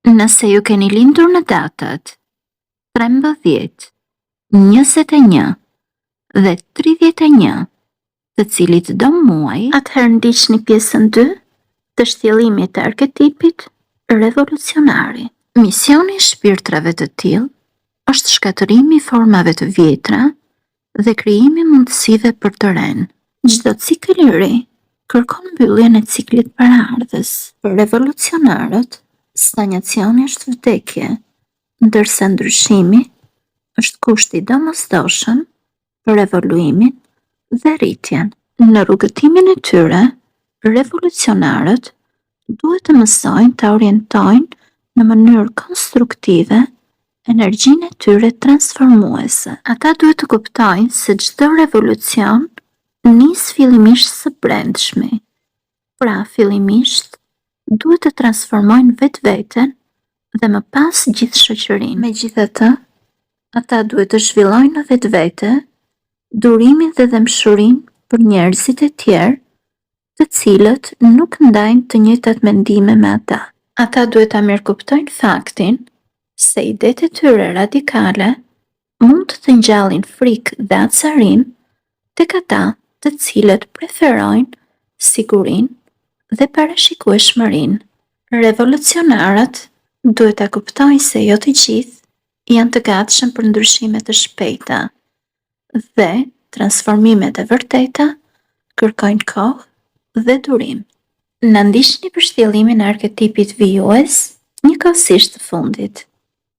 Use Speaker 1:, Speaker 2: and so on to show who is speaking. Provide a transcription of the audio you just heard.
Speaker 1: Nëse ju keni lindur në datat 13, 21 dhe 31, të cilit do muaj, atëherë ndiqni pjesën 2 të shtjellimit të arketipit revolucionari. Misioni i shpirtrave të tillë është shkatërimi i formave të vjetra dhe krijimi mundësive për të renë. Çdo cikël i ri kërkon mbylljen e ciklit paraardhës. Për revolucionarët, stagnacioni është vdekje, ndërsa ndryshimi është kushti i domosdoshëm për evoluimin dhe rritjen. Në rrugëtimin e tyre, revolucionarët duhet të mësojnë të orientojnë në mënyrë konstruktive energjinë e tyre transformuese. Ata duhet të kuptojnë se çdo revolucion nis fillimisht së brendshmi. Pra, fillimisht duhet të transformojnë vetveten dhe më pas gjithë shoqërinë. Megjithatë, ata duhet të zhvillojnë në vetvete durimin dhe dëmshurinë për njerëzit e tjerë, të cilët nuk ndajnë të njëjtat mendime me ata. Ata duhet ta mirëkuptojnë faktin se idetë e tyre radikale mund të ngjallin frikë dhe acarim tek ata të cilët preferojnë sigurinë dhe parashikueshmërinë. Revolucionarët duhet ta kuptojnë se jo të gjithë janë të gatshëm për ndryshime të shpejta dhe transformimet e vërteta kërkojnë kohë dhe durim. Na ndiqni për shtjellimin e arketipit vijues njëkohësisht të fundit.